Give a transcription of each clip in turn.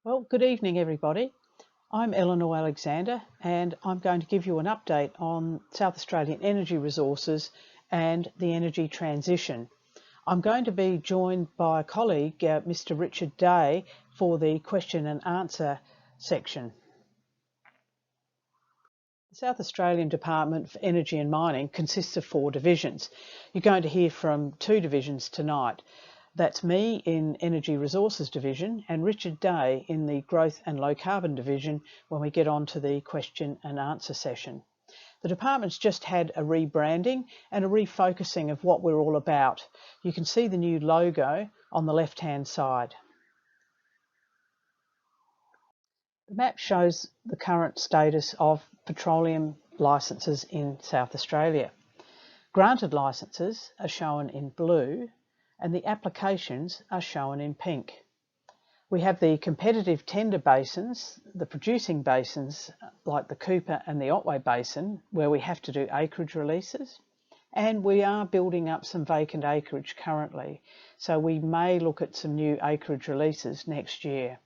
Well, good evening, everybody. I'm Elinor Alexander, and I'm going to give you an update on South Australian energy resources and the energy transition. I'm going to be joined by a colleague, Mr. Richard Day, for the question and answer section. The South Australian Department for Energy and Mining consists of 4 divisions. You're going to hear from 2 divisions tonight. That's me in Energy Resources Division and Richard Day in the Growth and Low Carbon Division when we get on to the question and answer session. The department's just had a rebranding and a refocusing of what we're all about. You can see the new logo on the left-hand side. The map shows the current status of petroleum licences in South Australia. Granted licences are shown in blue and the applications are shown in pink. We have the competitive tender basins, the producing basins like the Cooper and the Otway Basin, where we have to do acreage releases, and we are building up some vacant acreage currently, so we may look at some new acreage releases next year.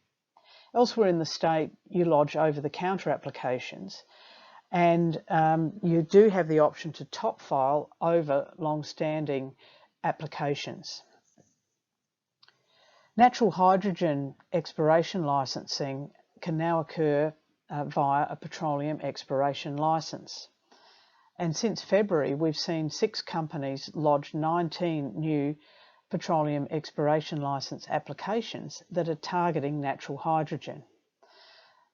Elsewhere in the state, you lodge over-the-counter applications, and you do have the option to top file over long-standing applications. Natural hydrogen exploration licensing can now occur via a petroleum exploration licence. And since February, we've seen 6 companies lodge 19 new petroleum exploration licence applications that are targeting natural hydrogen.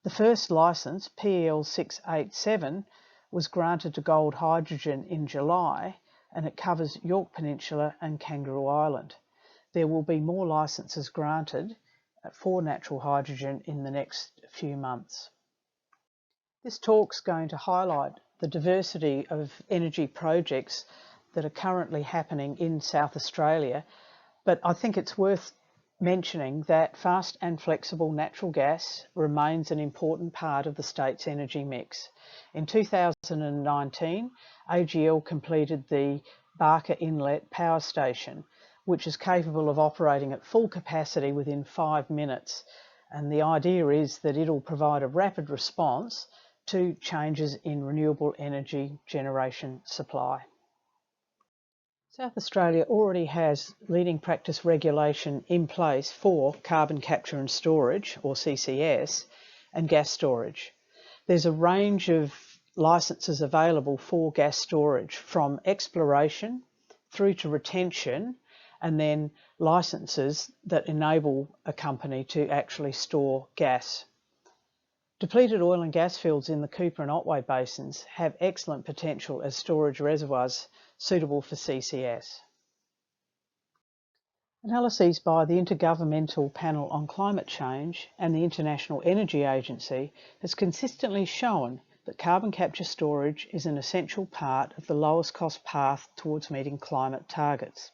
The first licence, PEL 687, was granted to Gold Hydrogen in July, and it covers York Peninsula and Kangaroo Island. There will be more licences granted for natural hydrogen in the next few months. This talk's going to highlight the diversity of energy projects that are currently happening in South Australia, but I think it's worth mentioning that fast and flexible natural gas remains an important part of the state's energy mix. In 2019, AGL completed the Barker Inlet Power Station, which is capable of operating at full capacity within 5 minutes. And the idea is that it'll provide a rapid response to changes in renewable energy generation supply. South Australia already has leading practice regulation in place for carbon capture and storage, or CCS, and gas storage. There's a range of licences available for gas storage, from exploration through to retention, and then licences that enable a company to actually store gas. Depleted oil and gas fields in the Cooper and Otway basins have excellent potential as storage reservoirs suitable for CCS. Analyses by the Intergovernmental Panel on Climate Change and the International Energy Agency has consistently shown that carbon capture storage is an essential part of the lowest cost path towards meeting climate targets.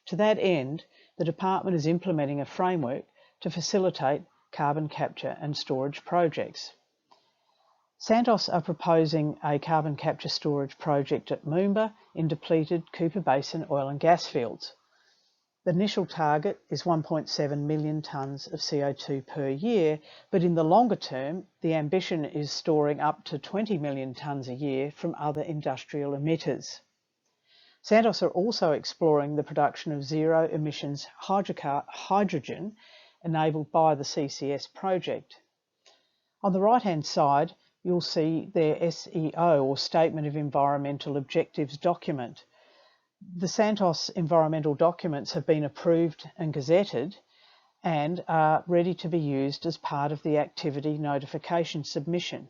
To that end, the department is implementing a framework to facilitate carbon capture and storage projects. Santos are proposing a carbon capture storage project at Moomba in depleted Cooper Basin oil and gas fields. The initial target is 1.7 million tonnes of CO2 per year, but in the longer term, the ambition is storing up to 20 million tonnes a year from other industrial emitters. Santos are also exploring the production of zero emissions hydrogen enabled by the CCS project. On the right-hand side, you'll see their SEO, or Statement of Environmental Objectives document. The Santos environmental documents have been approved and gazetted and are ready to be used as part of the activity notification submission.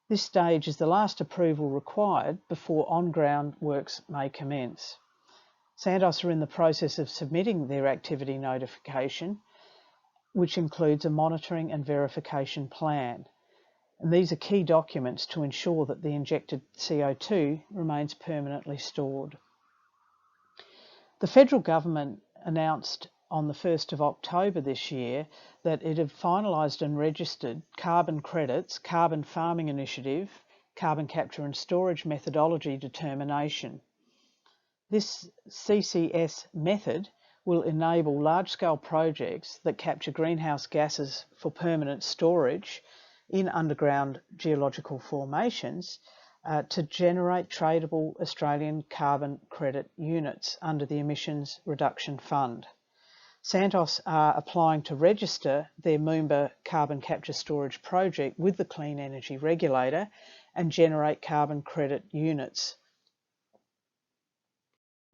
This stage is the last approval required before on-ground works may commence. Santos are in the process of submitting their activity notification, which includes a monitoring and verification plan. And these are key documents to ensure that the injected CO2 remains permanently stored. The federal government announced on the 1st of October this year that it had finalised and registered carbon credits, carbon farming initiative, carbon capture and storage methodology determination. This CCS method will enable large-scale projects that capture greenhouse gases for permanent storage in underground geological formations to generate tradable Australian carbon credit units under the Emissions Reduction Fund. Santos are applying to register their Moomba carbon capture storage project with the Clean Energy Regulator and generate carbon credit units.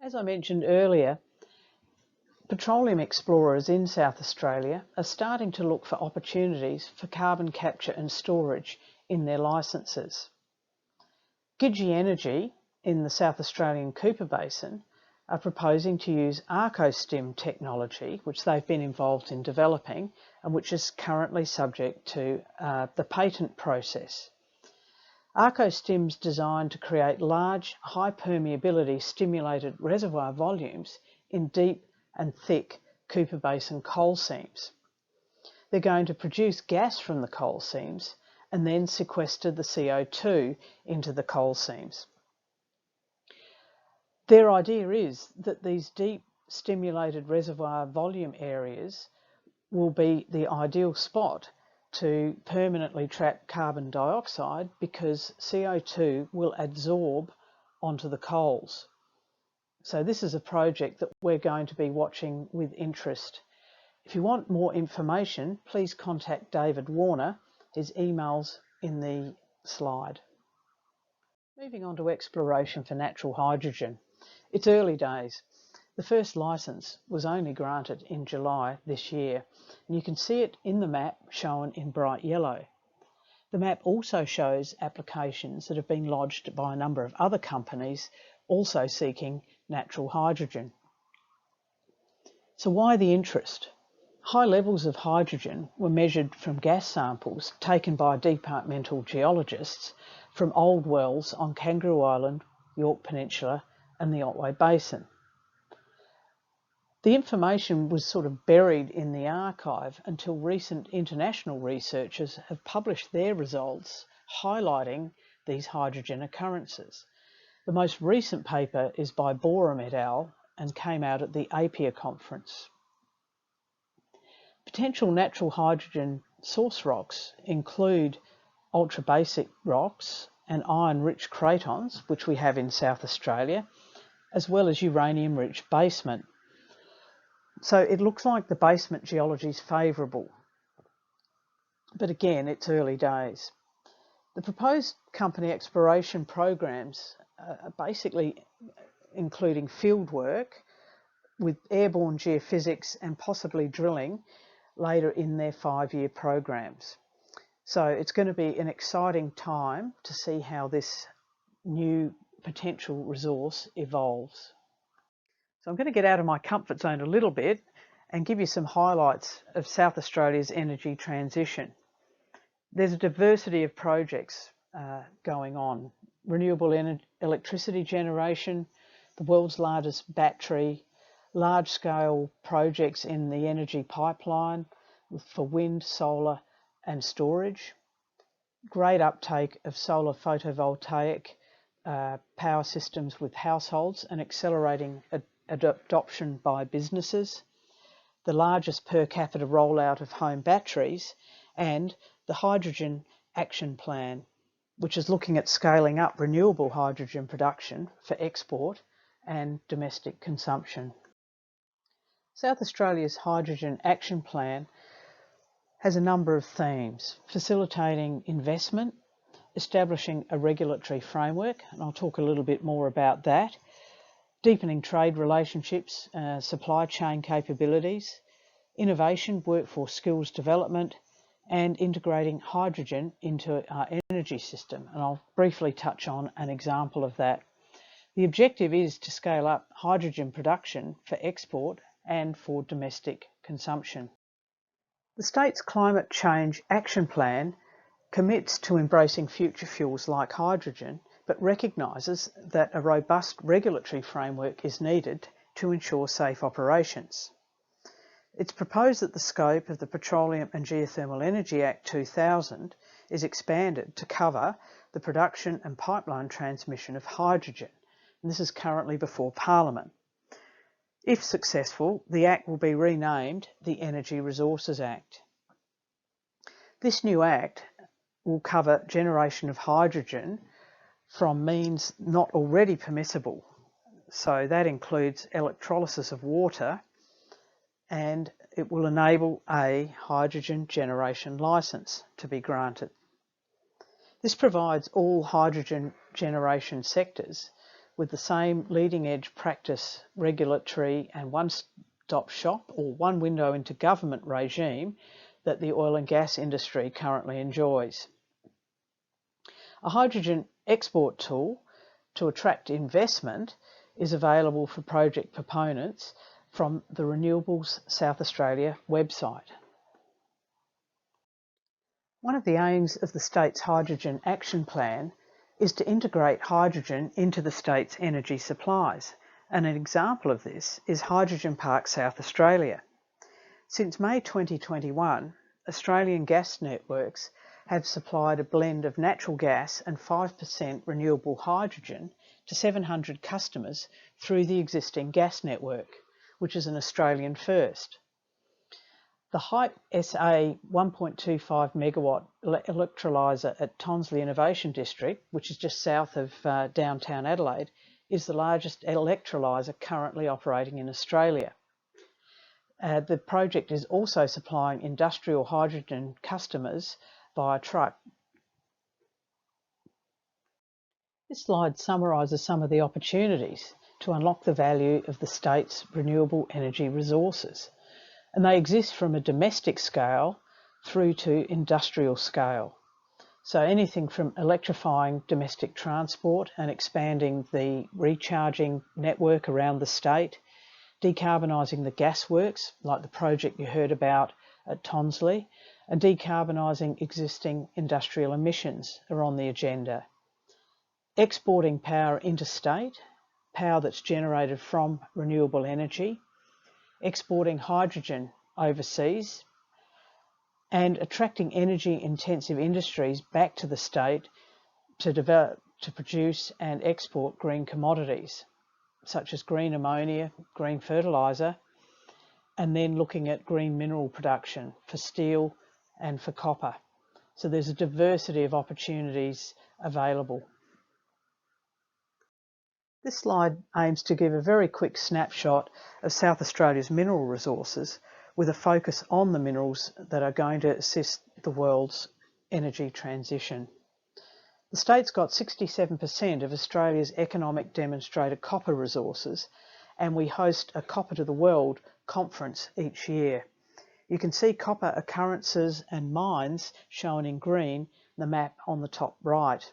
As I mentioned earlier, petroleum explorers in South Australia are starting to look for opportunities for carbon capture and storage in their licences. Gidgee Energy in the South Australian Cooper Basin are proposing to use ArcoStim technology, which they've been involved in developing and which is currently subject to the patent process. ArcoStim's designed to create large, high permeability stimulated reservoir volumes in deep and thick Cooper Basin coal seams. They're going to produce gas from the coal seams and then sequester the CO2 into the coal seams. Their idea is that these deep stimulated reservoir volume areas will be the ideal spot to permanently trap carbon dioxide because CO2 will adsorb onto the coals. So this is a project that we're going to be watching with interest. If you want more information, please contact David Warner. His email's in the slide. Moving on to exploration for natural hydrogen. It's early days. The first licence was only granted in July this year, and you can see it in the map shown in bright yellow. The map also shows applications that have been lodged by a number of other companies also seeking natural hydrogen. So why the interest? High levels of hydrogen were measured from gas samples taken by departmental geologists from old wells on Kangaroo Island, Yorke Peninsula and the Otway Basin. The information was sort of buried in the archive until recent international researchers have published their results highlighting these hydrogen occurrences. The most recent paper is by Borum et al. And came out at the APIA conference. Potential natural hydrogen source rocks include ultra-basic rocks and iron-rich cratons, which we have in South Australia, as well as uranium-rich basement. So it looks like the basement geology is favourable. But again, it's early days. The proposed company exploration programs are basically including field work with airborne geophysics and possibly drilling later in their 5-year programs. So it's going to be an exciting time to see how this new potential resource evolves. So I'm going to get out of my comfort zone a little bit and give you some highlights of South Australia's energy transition. There's a diversity of projects going on. Renewable electricity generation, the world's largest battery, large-scale projects in the energy pipeline for wind, solar and storage, great uptake of solar photovoltaic power systems with households and accelerating adoption by businesses, the largest per capita rollout of home batteries, and the Hydrogen Action Plan, which is looking at scaling up renewable hydrogen production for export and domestic consumption. South Australia's Hydrogen Action Plan has a number of themes: facilitating investment, establishing a regulatory framework, and I'll talk a little bit more about that, deepening trade relationships, supply chain capabilities, innovation, workforce skills development, and integrating hydrogen into our energy system. And I'll briefly touch on an example of that. The objective is to scale up hydrogen production for export and for domestic consumption. The state's Climate Change Action Plan commits to embracing future fuels like hydrogen, but recognises that a robust regulatory framework is needed to ensure safe operations. It's proposed that the scope of the Petroleum and Geothermal Energy Act 2000 is expanded to cover the production and pipeline transmission of hydrogen, and this is currently before Parliament. If successful, the Act will be renamed the Energy Resources Act. This new Act will cover generation of hydrogen from means not already permissible. So that includes electrolysis of water, and it will enable a hydrogen generation licence to be granted. This provides all hydrogen generation sectors with the same leading edge practice, regulatory and one-stop shop or one window into government regime that the oil and gas industry currently enjoys. A hydrogen export tool to attract investment is available for project proponents from the Renewables South Australia website. One of the aims of the state's Hydrogen Action Plan is to integrate hydrogen into the state's energy supplies, and an example of this is Hydrogen Park South Australia. Since May 2021, Australian gas networks have supplied a blend of natural gas and 5% renewable hydrogen to 700 customers through the existing gas network, which is an Australian first. The Hype SA 1.25 megawatt electrolyser at Tonsley Innovation District, which is just south of downtown Adelaide, is the largest electrolyser currently operating in Australia. The project is also supplying industrial hydrogen customers via truck. This slide summarises some of the opportunities to unlock the value of the state's renewable energy resources, and they exist from a domestic scale through to industrial scale. So anything from electrifying domestic transport and expanding the recharging network around the state, decarbonising the gasworks, like the project you heard about at Tonsley, and decarbonising existing industrial emissions are on the agenda. Exporting power interstate, power that's generated from renewable energy, exporting hydrogen overseas, and attracting energy-intensive industries back to the state to produce and export green commodities, such as green ammonia, green fertiliser, and then looking at green mineral production for steel and for copper. So there's a diversity of opportunities available. This slide aims to give a very quick snapshot of South Australia's mineral resources with a focus on the minerals that are going to assist the world's energy transition. The state's got 67% of Australia's economic demonstrated copper resources, and we host a Copper to the World conference each year. You can see copper occurrences and mines shown in green, the map on the top right.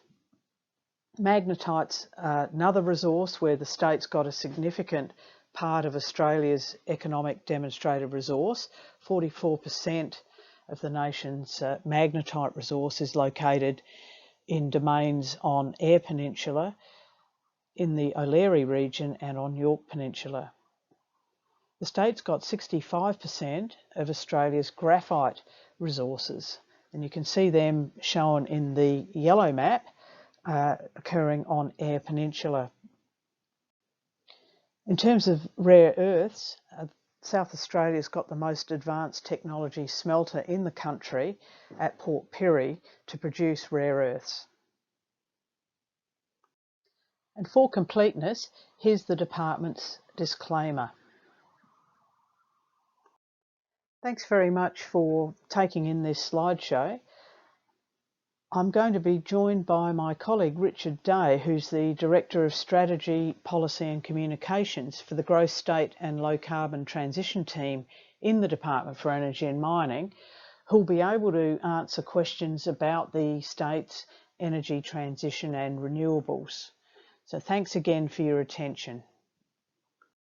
Magnetite's another resource where the state's got a significant part of Australia's economic demonstrated resource. 44% of the nation's magnetite resource is located in domains on Eyre Peninsula, in the O'Leary region and on York Peninsula. The state's got 65% of Australia's graphite resources, and you can see them shown in the yellow map occurring on Eyre Peninsula. In terms of rare earths, South Australia's got the most advanced technology smelter in the country at Port Pirie to produce rare earths. And for completeness, here's the department's disclaimer. Thanks very much for taking in this slideshow. I'm going to be joined by my colleague Richard Day, who's the Director of Strategy, Policy and Communications for the Growth State and Low Carbon Transition team in the Department for Energy and Mining, who'll be able to answer questions about the state's energy transition and renewables. So thanks again for your attention.